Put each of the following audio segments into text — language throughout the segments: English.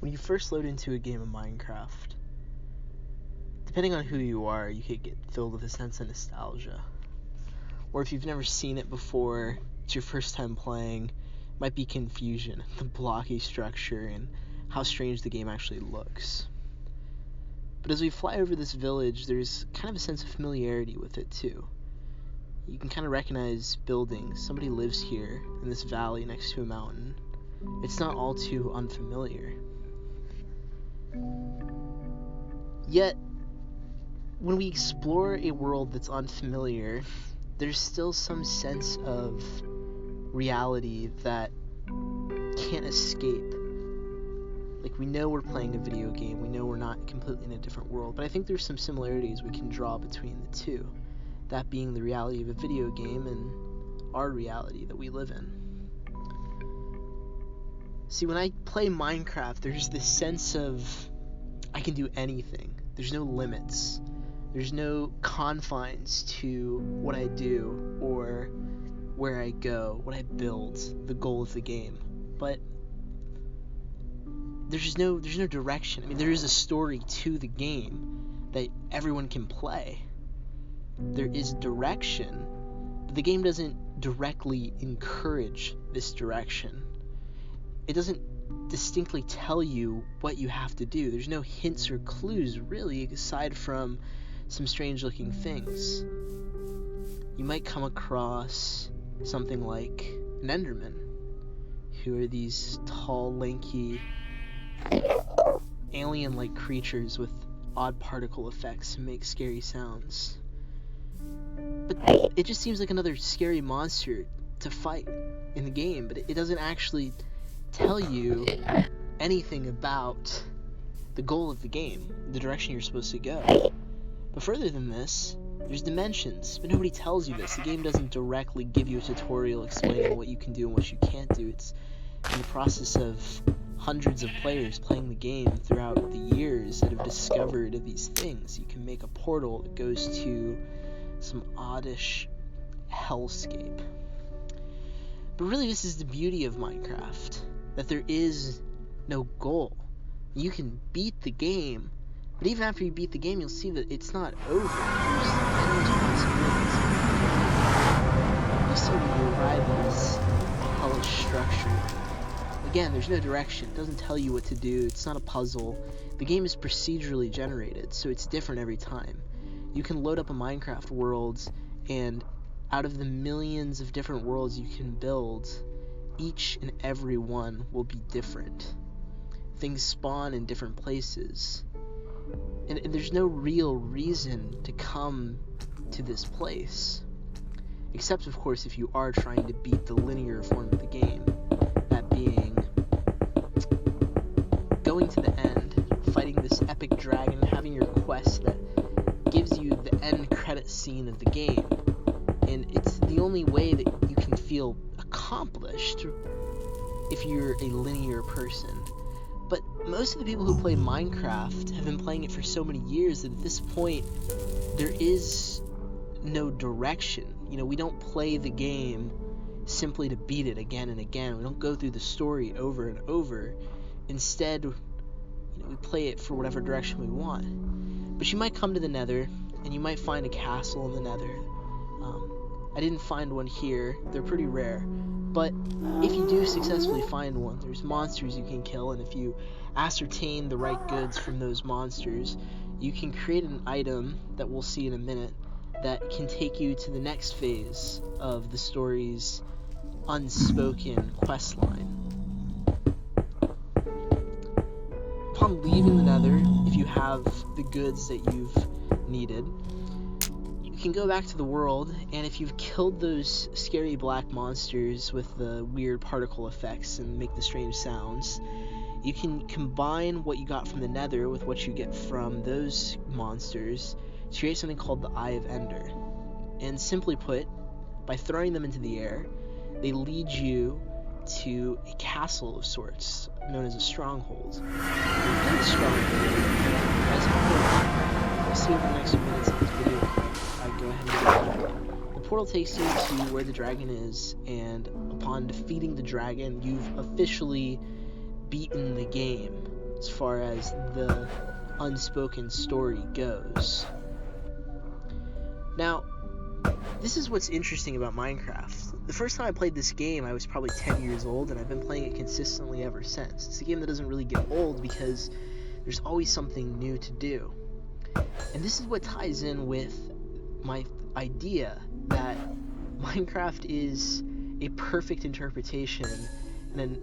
When you first load into a game of Minecraft, depending on who you are, you could get filled with a sense of nostalgia. Or if you've never seen it before, it's your first time playing, it might be confusion, the blocky structure, and how strange the game actually looks. But as we fly over this village, there's kind of a sense of familiarity with it too. You can kind of recognize buildings. Somebody lives here in this valley next to a mountain. It's not all too unfamiliar. Yet, when we explore a world that's unfamiliar, there's still some sense of reality that can't escape. Like, we know we're playing a video game, we know we're not completely in a different world, but I think there's some similarities we can draw between the two. That being the reality of a video game and our reality that we live in. See, when I play Minecraft, there's this sense of I can do anything. There's no limits. There's no confines to what I do or where I go, what I build, the goal of the game. But there's no direction. I mean, there is a story to the game that everyone can play. There is direction, but the game doesn't directly encourage this direction. It doesn't distinctly tell you what you have to do. There's no hints or clues, really, aside from some strange-looking things. You might come across something like an Enderman, who are these tall, lanky, alien-like creatures with odd particle effects and make scary sounds. But it just seems like another scary monster to fight in the game, but it doesn't actually tell you anything about the goal of the game, the direction you're supposed to go. But further than this, there's dimensions, but nobody tells you this. The game doesn't directly give you a tutorial explaining what you can do and what you can't do. It's in the process of hundreds of players playing the game throughout the years that have discovered these things. You can make a portal that goes to some oddish hellscape. But really, this is the beauty of Minecraft, that there is no goal. You can beat the game, but even after you beat the game, you'll see that it's not over. There's endless possibilities. You still need to arrive at this hellish structure. Again, there's no direction. It doesn't tell you what to do. It's not a puzzle. The game is procedurally generated, so it's different every time. You can load up a Minecraft world, and out of the millions of different worlds you can build, each and every one will be different. Things spawn in different places. And there's no real reason to come to this place. Except, of course, if you are trying to beat the linear form of the game. That being going to the end, fighting this epic dragon, having your quest that gives you the end credit scene of the game. And it's the only way that you can feel accomplished if you're a linear person. But most of the people who play Minecraft have been playing it for so many years that at this point there is no direction. You know, we don't play the game simply to beat it again and again. We don't go through the story over and over. Instead, we play it for whatever direction we want. But you might come to the Nether, and you might find a castle in the Nether. I didn't find one here. They're pretty rare. But if you do successfully find one, there's monsters you can kill, and if you ascertain the right goods from those monsters, you can create an item that we'll see in a minute that can take you to the next phase of the story's unspoken quest line. Upon leaving the Nether, if you have the goods that you've needed, you can go back to the world, and if you've killed those scary black monsters with the weird particle effects and make the strange sounds, you can combine what you got from the Nether with what you get from those monsters to create something called the Eye of Ender. And simply put, by throwing them into the air, they lead you to a castle of sorts, known as a stronghold. And in the stronghold, as we'll see over the next few minutes of this video, go ahead and do that. The portal takes you to where the dragon is, and upon defeating the dragon, you've officially beaten the game. as far as the unspoken story goes. Now, this is what's interesting about Minecraft. The first time I played this game, I was probably 10 years old, and I've been playing it consistently ever since. It's a game that doesn't really get old because there's always something new to do. And this is what ties in with my idea that Minecraft is a perfect interpretation and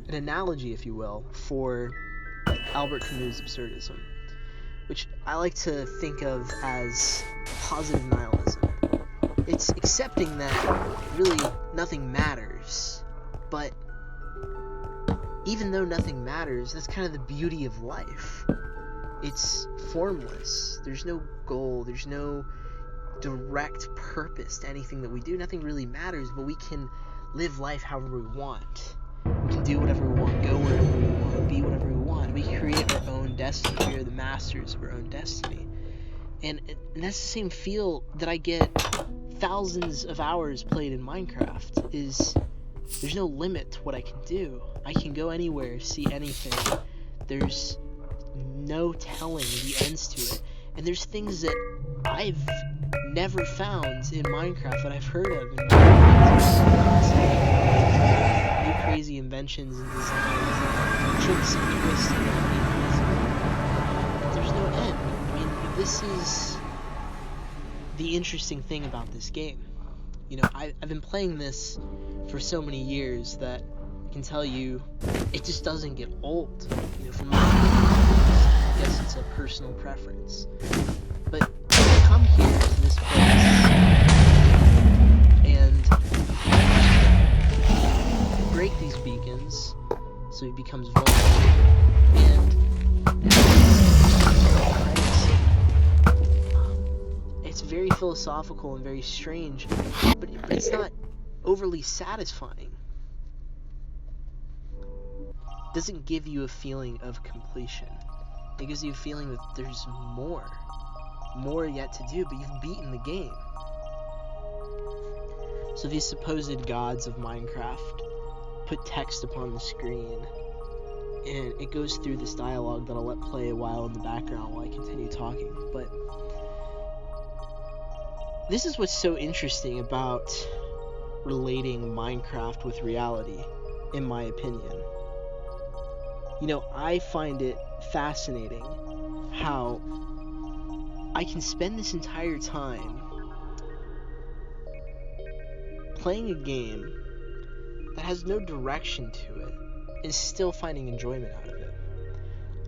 an analogy, if you will, for Albert Camus' absurdism, which I like to think of as positive nihilism. It's accepting that really nothing matters, but even though nothing matters, that's kind of the beauty of life. It's formless. There's no goal. There's no direct purpose to anything that we do. Nothing really matters, but we can live life however we want. We can do whatever we want, go wherever we want, be whatever we want. We create our own destiny. We are the masters of our own destiny. And that's the same feel that I get thousands of hours played in Minecraft, is there's no limit to what I can do. I can go anywhere, see anything. There's no telling the ends to it. And there's things that I've never found in Minecraft that I've heard of. New crazy inventions and designs and tricks and twists and things. There's no end. I mean, this is the interesting thing about this game. You know, I've been playing this for so many years that I can tell you it just doesn't get old. You know, for me, I guess it's a personal preference. But I come here to this place and break these beacons so he becomes vulnerable, and it's very philosophical and very strange, but it's not overly satisfying. It doesn't give you a feeling of completion. It gives you a feeling that there's more yet to do, but you've beaten the game. So these supposed gods of Minecraft put text upon the screen, and it goes through this dialogue that I'll let play a while in the background while I continue talking. But this is what's so interesting about relating Minecraft with reality, in my opinion. You know, I find it fascinating how I can spend this entire time playing a game that has no direction to it and still finding enjoyment out of it.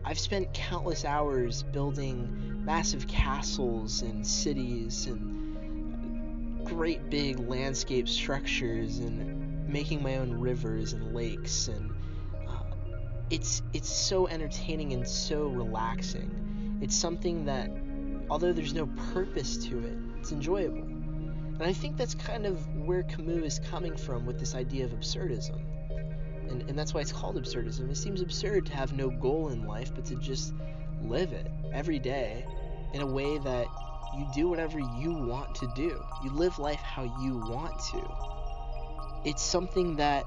I've spent countless hours building massive castles and cities and great big landscape structures and making my own rivers and lakes, and it's so entertaining and so relaxing. It's something that, although there's no purpose to it, it's enjoyable. And I think that's kind of where Camus is coming from with this idea of absurdism. And that's why it's called absurdism. It seems absurd to have no goal in life, but to just live it every day in a way that you do whatever you want to do. You live life how you want to. It's something that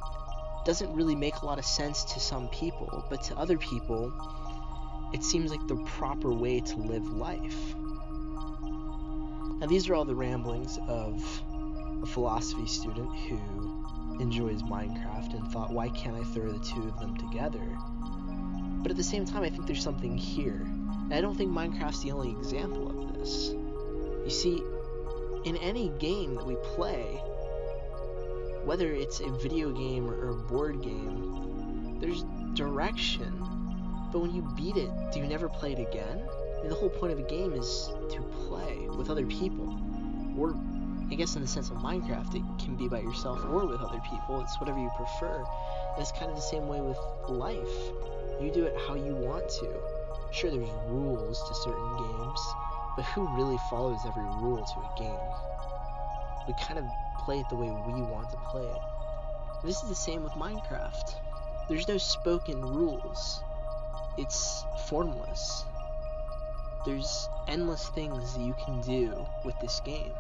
doesn't really make a lot of sense to some people, but to other people, it seems like the proper way to live life. Now, these are all the ramblings of a philosophy student who enjoys Minecraft and thought, why can't I throw the two of them together? But at the same time, I think there's something here. And I don't think Minecraft's the only example of this. You see, in any game that we play, whether it's a video game or a board game, there's direction. But when you beat it, do you never play it again? I mean, the whole point of a game is to play with other people. Or, I guess in the sense of Minecraft, it can be by yourself or with other people. It's whatever you prefer. And it's kind of the same way with life. You do it how you want to. Sure, there's rules to certain games, but who really follows every rule to a game? We kind of play it the way we want to play it. And this is the same with Minecraft. There's no spoken rules. It's formless. There's endless things that you can do with this game.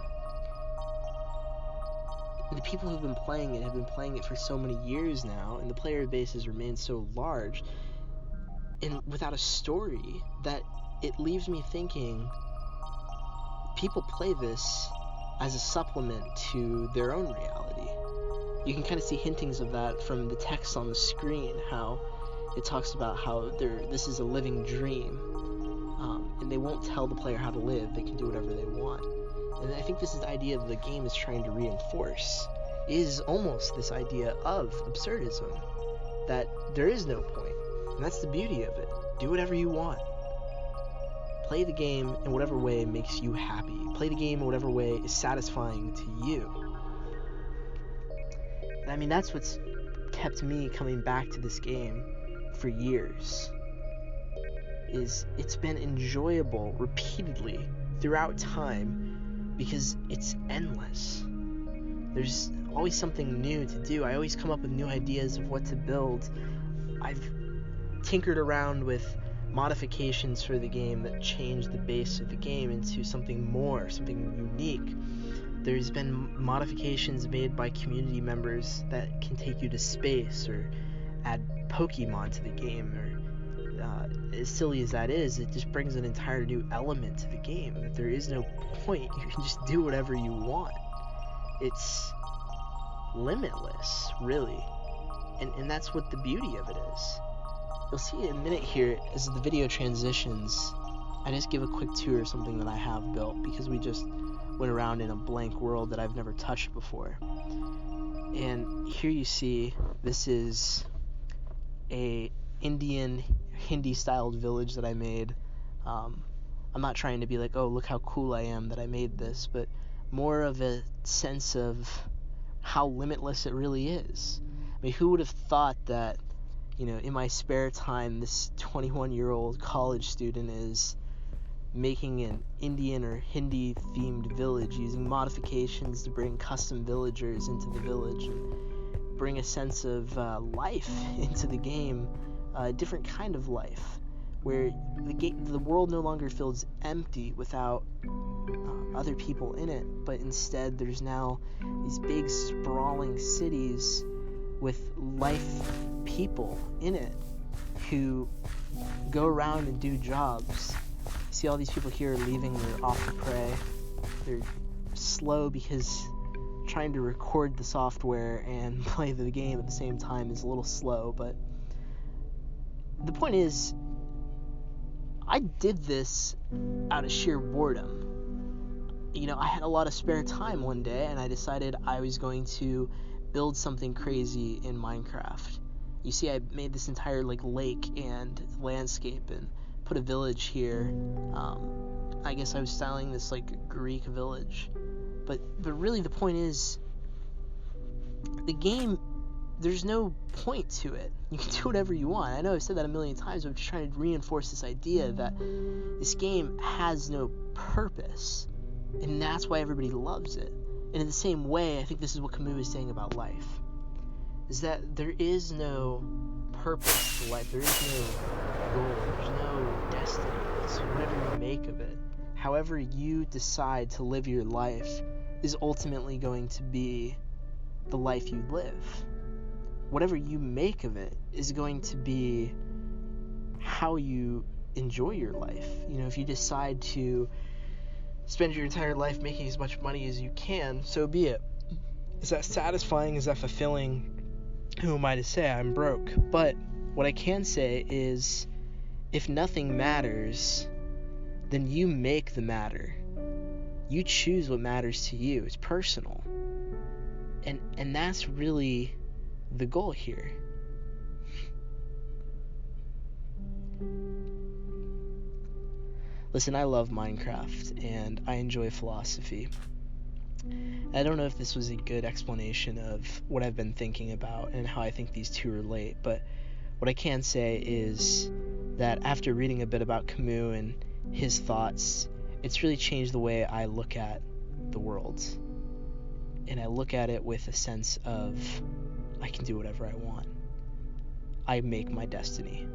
And the people who've been playing it have been playing it for so many years now, and the player base has remained so large and without a story, that it leaves me thinking people play this as a supplement to their own reality. You can kind of see hintings of that from the text on the screen, how it talks about how this is a living dream, and they won't tell the player how to live. They can do whatever they want. And I think this is the idea that the game is trying to reinforce, is almost this idea of absurdism, that there is no point, and that's the beauty of it. Do whatever you want. Play the game in whatever way makes you happy. Play the game in whatever way is satisfying to you. And I mean, that's what's kept me coming back to this game for years. It's been enjoyable repeatedly throughout time because it's endless. There's always something new to do. I always come up with new ideas of what to build. I've tinkered around with modifications for the game that change the base of the game into something more, something unique. There's been modifications made by community members that can take you to space or add Pokemon to the game, or as silly as that is, it just brings an entire new element to the game, that there is no point. You can just do whatever you want. It's limitless, really, and that's what the beauty of it is. You'll see in a minute here, as the video transitions, I just give a quick tour of something that I have built, because we just went around in a blank world that I've never touched before. And here you see, this is a Indian Hindi-styled village that I made. I'm not trying to be like, oh, look how cool I am that I made this, but more of a sense of how limitless it really is. I mean, who would have thought that, in my spare time, this 21-year-old college student is making an Indian or Hindi-themed village using modifications to bring custom villagers into the village and bring a sense of life into the game, a different kind of life, where the world no longer feels empty without other people in it, but instead there's now these big sprawling cities with life people in it who go around and do jobs. See all these people here are leaving, they're off to prey. They're slow because trying to record the software and play the game at the same time is a little slow, but the point is, I did this out of sheer boredom. I had a lot of spare time one day, and I decided I was going to build something crazy in Minecraft. You see, I made this entire lake and landscape and put a village here. I guess I was styling this Greek village, but really the point is, the game, there's no point to it. You can do whatever you want. I know I've said that a million times, but I'm just trying to reinforce this idea that this game has no purpose, and that's why everybody loves it. And in the same way, I think this is what Camus is saying about life, is that there is no purpose to life. There is no goal. There's no destiny. It's whatever you make of it. However you decide to live your life is ultimately going to be the life you live. Whatever you make of it is going to be how you enjoy your life. If you decide to spend your entire life making as much money as you can, so be it. Is that satisfying? Is that fulfilling? Who am I to say? I'm broke. But what I can say is, if nothing matters, then you make the matter. You choose what matters to you. It's personal. And that's really the goal here. Listen, I love Minecraft, and I enjoy philosophy. I don't know if this was a good explanation of what I've been thinking about and how I think these two relate, but what I can say is that after reading a bit about Camus and his thoughts, it's really changed the way I look at the world. And I look at it with a sense of, I can do whatever I want. I make my destiny.